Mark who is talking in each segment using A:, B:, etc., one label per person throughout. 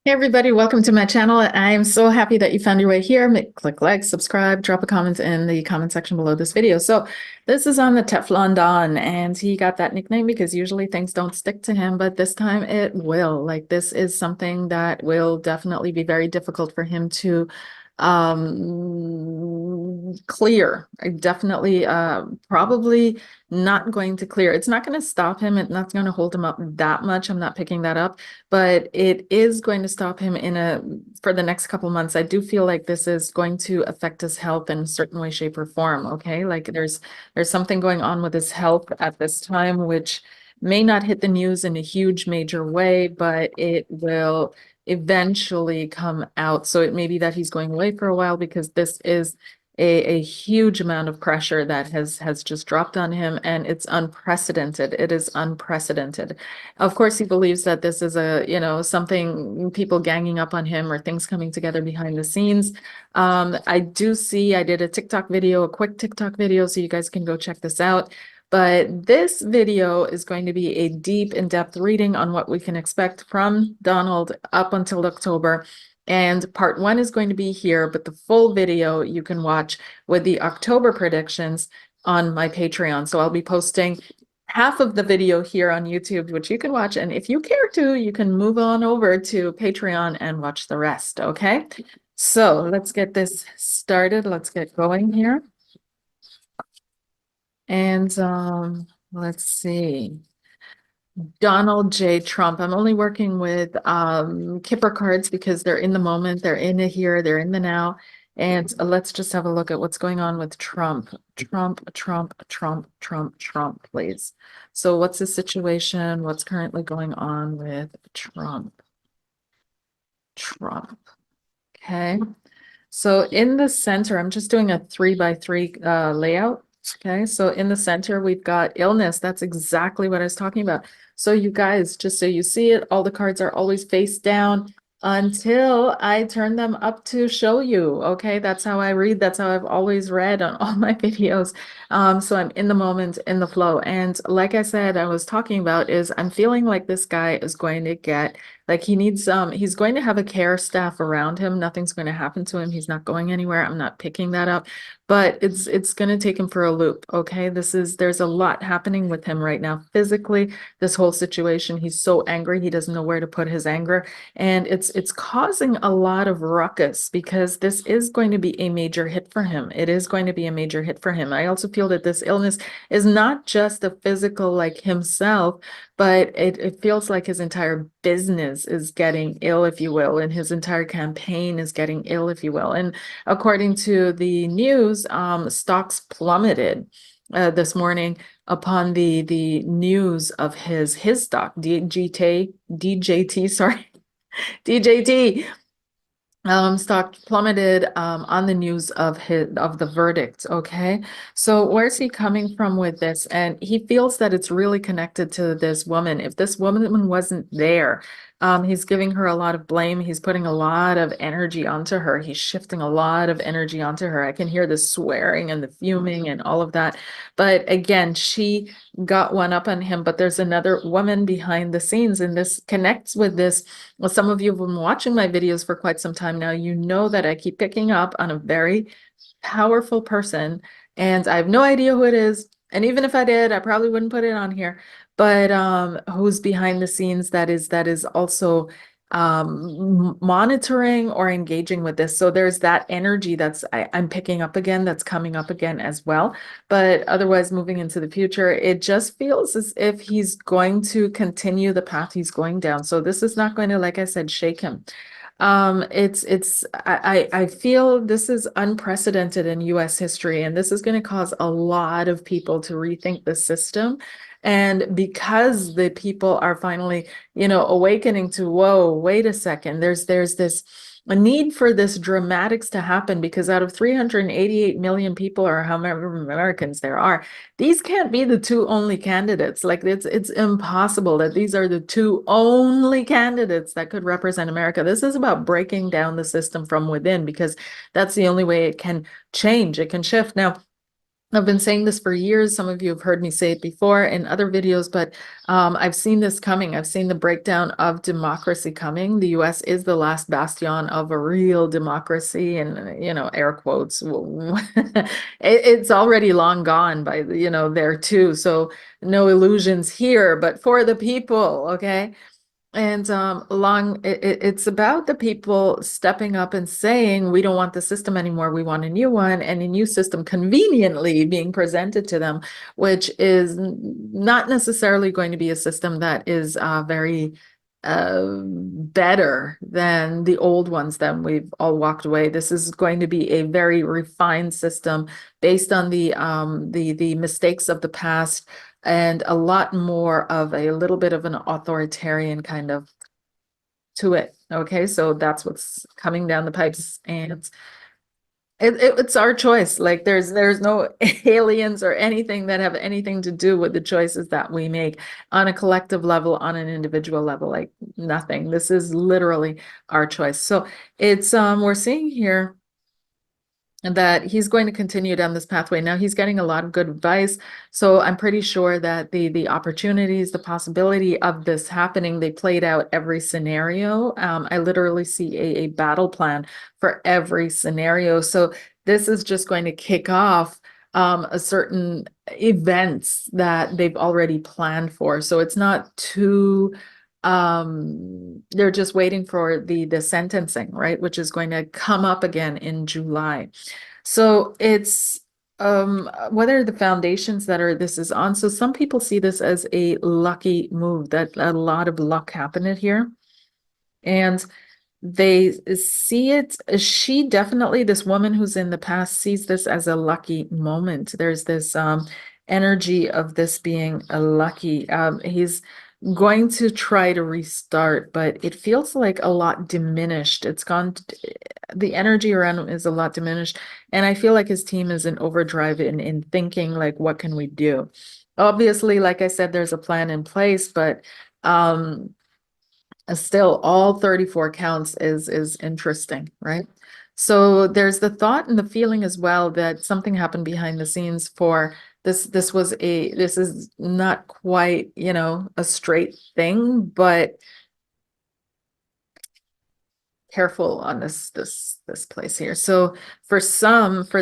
A: Hey everybody, welcome to my channel. I am so happy that you found your way here. Click like, subscribe, drop a comment in the comment section below this video. So this is on the Teflon Don, and he got that nickname because usually things don't stick to him, but this time it will. Like, this is something that will definitely be very difficult for him to clear. I definitely probably not going to clear. It's not going to stop him. It's not going to hold him up that much. I'm not picking that up, but it is going to stop him for the next couple months. I do feel like this is going to affect his health in a certain way, shape, or form. Okay. Like there's something going on with his health at this time, which may not hit the news in a huge major way, but it will eventually come out. So it may be that he's going away for a while because this is a huge amount of pressure that has just dropped on him, and it's unprecedented. It is unprecedented. Of course, he believes that this is something, people ganging up on him or things coming together behind the scenes. I did a TikTok video, a quick TikTok video, so you guys can go check this out. But this video is going to be a deep, in-depth reading on what we can expect from Donald up until October. And part one is going to be here, but the full video you can watch with the October predictions on my Patreon. So I'll be posting half of the video here on YouTube, which you can watch. And if you care to, you can move on over to Patreon and watch the rest. Okay. So let's get this started. Let's get going here. And let's see. Donald J. Trump. I'm only working with Kipper cards because they're in the moment, they're in the here, they're in the now. And let's just have a look at what's going on with Trump. Trump, please. So what's the situation? What's currently going on with Trump? Okay. So in the center, I'm just doing a 3x3 layout. Okay, so in the center, we've got illness. That's exactly what I was talking about. So you guys, just so you see it, all the cards are always face down until I turn them up to show you. Okay, that's how I read. That's how I've always read on all my videos. So I'm in the moment, in the flow. And like I said, I was talking about is I'm feeling like this guy is going to get, like he's going to have a care staff around him. Nothing's going to happen to him. He's not going anywhere. I'm not picking that up, but it's going to take him for a loop. Okay. There's a lot happening with him right now. Physically, this whole situation, he's so angry. He doesn't know where to put his anger. And it's causing a lot of ruckus because this is going to be a major hit for him. It is going to be a major hit for him. I also feel that this illness is not just a physical, like himself, but it feels like his entire business is getting ill, if you will, and his entire campaign is getting ill, if you will. And according to the news, stocks plummeted this morning upon the news of his stock, DJT, sorry, DJT. Stock plummeted on the news of the verdict. Okay, so where's he coming from with this? And he feels that it's really connected to this woman. If this woman wasn't there, he's giving her a lot of blame. He's putting a lot of energy onto her. He's shifting a lot of energy onto her. I can hear the swearing and the fuming and all of that. But again, she got one up on him, but there's another woman behind the scenes, and this connects with this. Well, some of you have been watching my videos for quite some time now. You know that I keep picking up on a very powerful person, and I have no idea who it is. And even if I did, I probably wouldn't put it on here. But who's behind the scenes that is also monitoring or engaging with this. So there's that energy I'm picking up again, that's coming up again as well. But otherwise, moving into the future, it just feels as if he's going to continue the path he's going down. So this is not going to, like I said, shake him. I feel this is unprecedented in US history, and this is going to cause a lot of people to rethink the system. And because the people are finally, awakening to, whoa, wait a second, there's this a need for this dramatics to happen, because out of 388 million people, or however Americans there are, these can't be the two only candidates. Like it's impossible that these are the two only candidates that could represent America. This is about breaking down the system from within, because that's the only way it can change, it can shift. Now, I've been saying this for years. Some of you have heard me say it before in other videos, but I've seen this coming. I've seen the breakdown of democracy coming. The US is the last bastion of a real democracy, and air quotes. It's already long gone by there too. So no illusions here, but for the people, okay? And it's about the people stepping up and saying, we don't want the system anymore, we want a new one, and a new system conveniently being presented to them, which is not necessarily going to be a system that is very better than the old ones that we've all walked away. This is going to be a very refined system based on the mistakes of the past, and a lot more of a little bit of an authoritarian kind of to it. Okay, so that's what's coming down the pipes, and it's our choice. Like there's no aliens or anything that have anything to do with the choices that we make on a collective level, on an individual level, like nothing. This is literally our choice. So it's we're seeing here that he's going to continue down this pathway. Now he's getting a lot of good advice. So I'm pretty sure that the opportunities, the possibility of this happening, they played out every scenario. I literally see a battle plan for every scenario. So this is just going to kick off a certain events that they've already planned for. So it's not too they're just waiting for the sentencing, right, which is going to come up again in July. So it's whether the foundations that are this is on. So some people see this as a lucky move, that a lot of luck happened here, and they see it. She definitely, this woman who's in the past, sees this as a lucky moment. There's this energy of this being a lucky. He's going to try to restart, but it feels like a lot diminished. It's gone, the energy around him is a lot diminished. And I feel like his team is in overdrive in thinking, like, what can we do? Obviously, like I said, there's a plan in place, but still all 34 counts is interesting, right? So there's the thought and the feeling as well that something happened behind the scenes for this is not quite, a straight thing, but careful on this place here. So for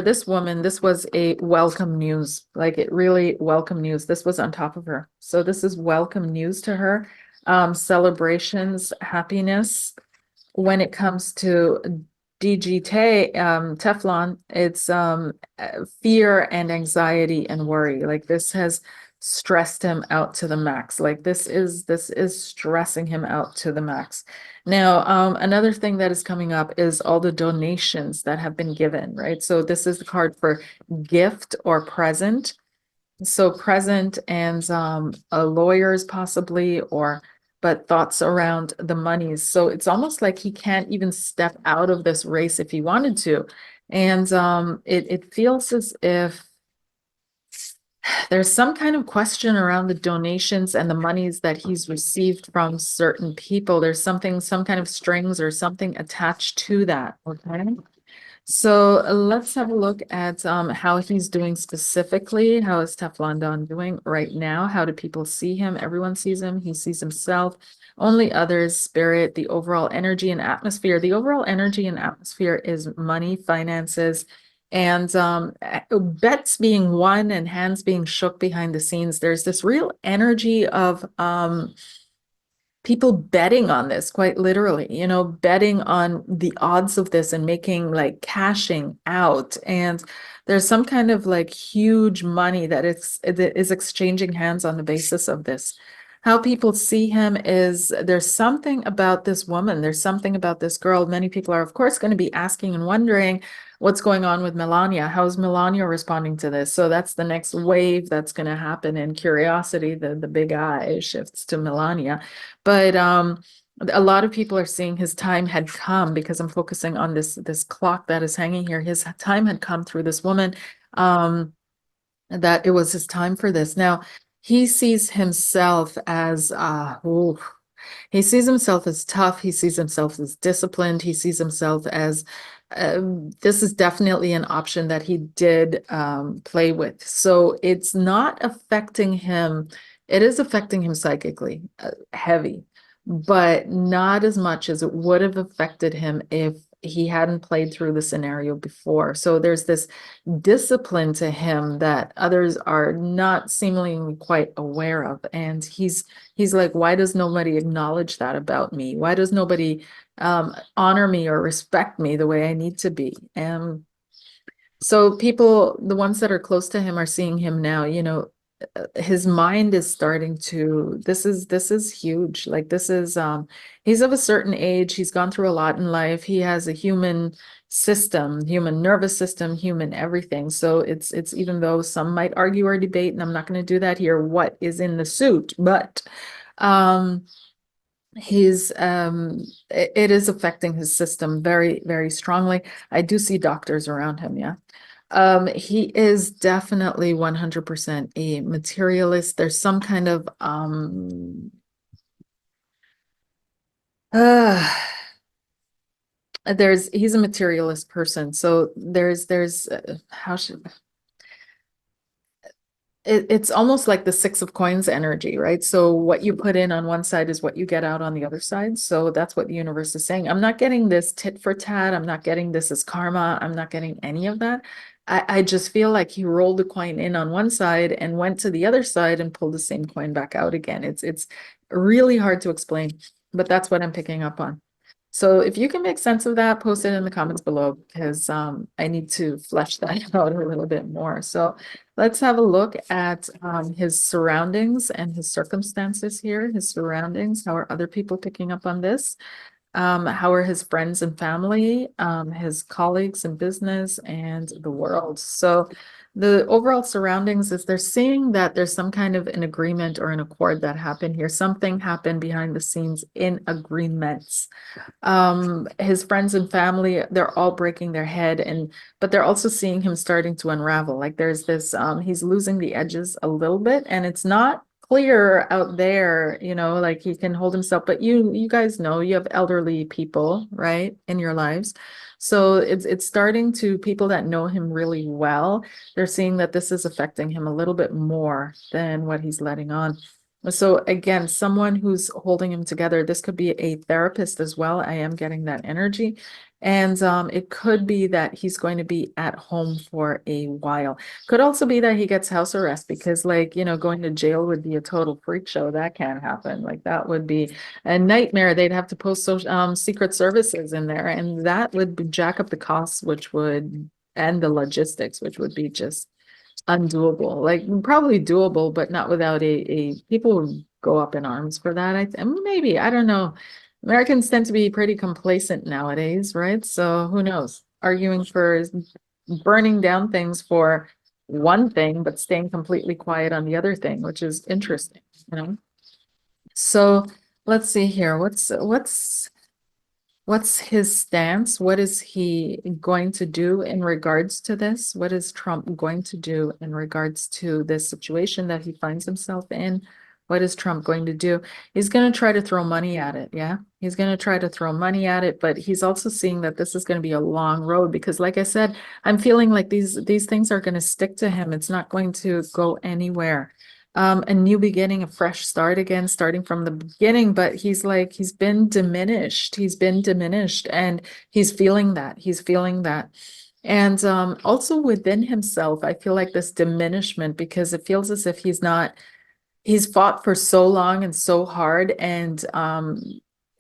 A: this woman, this was a welcome news, like it really welcome news. This was on top of her. So this is welcome news to her. Celebrations, happiness. When it comes to DGT, Teflon, it's fear and anxiety and worry. Like this has stressed him out to the max. Like this is stressing him out to the max. Now, another thing that is coming up is all the donations that have been given, right? So this is the card for gift or present. So present and lawyers possibly, or but thoughts around the monies. So it's almost like he can't even step out of this race if he wanted to. And it feels as if there's some kind of question around the donations and the monies that he's received from certain people. There's something, some kind of strings or something attached to that. Okay. So let's have a look at how he's doing specifically. How is Teflon Don doing right now? How do people see him? Everyone sees him. He sees himself. Only others, spirit, the overall energy and atmosphere. The overall energy and atmosphere is money, finances, and bets being won and hands being shook behind the scenes. There's this real energy of people betting on this, quite literally, betting on the odds of this and making like cashing out. And there's some kind of like huge money that is exchanging hands on the basis of this. How people see him is there's something about this woman, there's something about this girl. Many people are, of course, going to be asking and wondering what's going on with Melania. How's Melania responding to this? So that's the next wave that's going to happen in curiosity. The big eye shifts to Melania. But a lot of people are seeing his time had come, because I'm focusing on this clock that is hanging here. His time had come through this woman, that it was his time for this. Now, he sees himself as he sees himself as tough. He sees himself as disciplined. He sees himself as this is definitely an option that he did play with. So it's not affecting him. It is affecting him psychically, heavy, but not as much as it would have affected him if he hadn't played through the scenario before. So there's this discipline to him that others are not seemingly quite aware of. And he's like, why does nobody acknowledge that about me? Why does nobody honor me or respect me the way I need to be? And so people, the ones that are close to him are seeing him now, his mind is starting to, this is huge. Like this is he's of a certain age, he's gone through a lot in life, he has a human system, human nervous system, human everything. So it's even though some might argue or debate, and I'm not going to do that here, what is in the suit, but he's it is affecting his system very, very strongly. I do see doctors around him, yeah. He is definitely 100% a materialist. There's some kind of uh he's a materialist person. So there's how should it's almost like the Six of Coins energy, right? So what you put in on one side is what you get out on the other side. So that's what the universe is saying. I'm not getting this tit for tat. I'm not getting this as karma. I'm not getting any of that. I just feel like he rolled the coin in on one side and went to the other side and pulled the same coin back out again. It's really hard to explain, but that's what I'm picking up on. So if you can make sense of that, post it in the comments below because I need to flesh that out a little bit more. So let's have a look at his surroundings and his circumstances here. His surroundings, how are other people picking up on this? How are his friends and family, his colleagues in business, and the world? So the overall surroundings is they're seeing that there's some kind of an agreement or an accord that happened here. Something happened behind the scenes in agreements. His friends and family, they're all breaking their head, but they're also seeing him starting to unravel. Like there's this he's losing the edges a little bit, and it's not clear out there, like he can hold himself, but you guys know you have elderly people, right, in your lives. So it's starting to, people that know him really well, they're seeing that this is affecting him a little bit more than what he's letting on. So again, someone who's holding him together, this could be a therapist as well. I am getting that energy. And it could be that he's going to be at home for a while. Could also be that he gets house arrest because, like, going to jail would be a total freak show. That can't happen. Like that would be a nightmare. They'd have to post secret services in there, and that would jack up the costs, which would, and the logistics, which would be just undoable. Like probably doable, but not without a people would go up in arms for that. Maybe, I don't know. Americans tend to be pretty complacent nowadays, right? So who knows? Arguing for burning down things for one thing, but staying completely quiet on the other thing, which is interesting. So let's see here. What's his stance? What is he going to do in regards to this? What is Trump going to do in regards to this situation that he finds himself in? What is Trump going to do? He's going to try to throw money at it. Yeah. He's going to try to throw money at it, but he's also seeing that this is going to be a long road because, like I said, I'm feeling like these things are going to stick to him. It's not going to go anywhere. A new beginning, a fresh start again, starting from the beginning, but he's been diminished. He's been diminished and he's feeling that. And also within himself, I feel like this diminishment because it feels as if he's fought for so long and so hard. And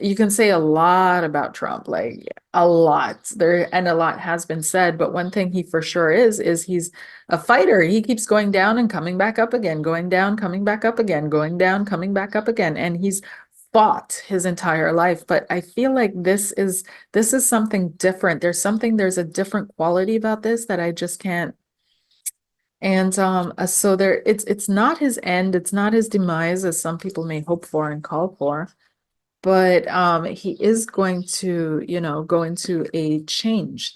A: you can say a lot about Trump, like a lot there, and a lot has been said, but one thing he for sure is he's a fighter. He keeps going down and coming back up again, going down, coming back up again, going down, coming back up again, and he's fought his entire life. But I feel like this is something different. There's a different quality about this that I just can't. And so it's not his end, it's not his demise as some people may hope for and call for, but he is going to, go into a change.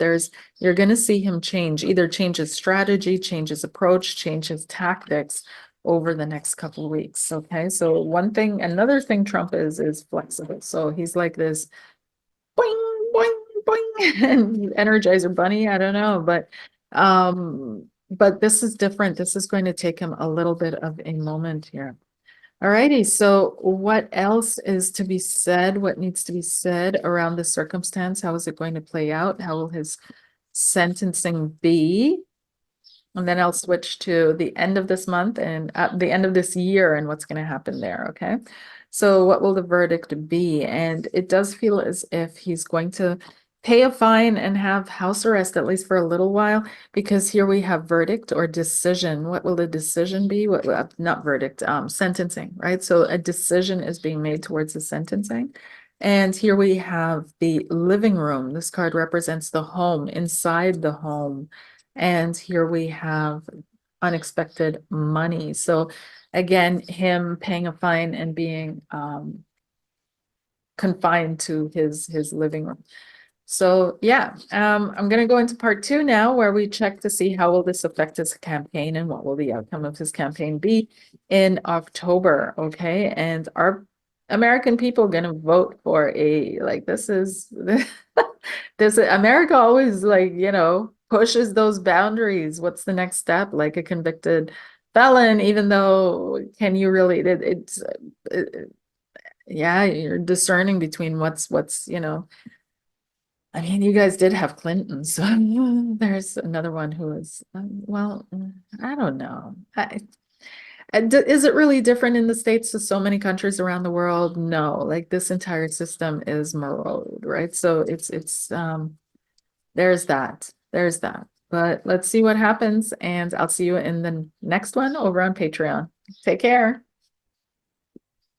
A: You're going to see him change, either change his strategy, change his approach, change his tactics over the next couple of weeks. Okay, so another thing Trump is flexible. So he's like this boing, boing, boing, and Energizer Bunny, I don't know, but this is different. This is going to take him a little bit of a moment here. Alrighty, so what else is to be said? What needs to be said around the circumstance? How is it going to play out? How will his sentencing be? And then I'll switch to the end of this month and at the end of this year and what's going to happen there. Okay. So what will the verdict be? And it does feel as if he's going to pay a fine and have house arrest at least for a little while, because here we have verdict or decision. What will the decision be? Not verdict, sentencing, right? So a decision is being made towards the sentencing. And here we have the living room. This card represents the home, inside the home. And here we have unexpected money. So again, him paying a fine and being confined to his living room. So yeah, I'm gonna go into part 2 now, where we check to see how will this affect his campaign and what will the outcome of his campaign be in October. Okay, and our American people gonna vote for a, like, this is this America always, like, pushes those boundaries. What's the next step? Like a convicted felon, even though can you really yeah, you're discerning between what's I mean, you guys did have Clinton, so there's another one who is, well, I don't know. Is it really different in the States to so many countries around the world? No, like this entire system is marauded, right? So there's that. But let's see what happens, and I'll see you in the next one over on Patreon. Take care.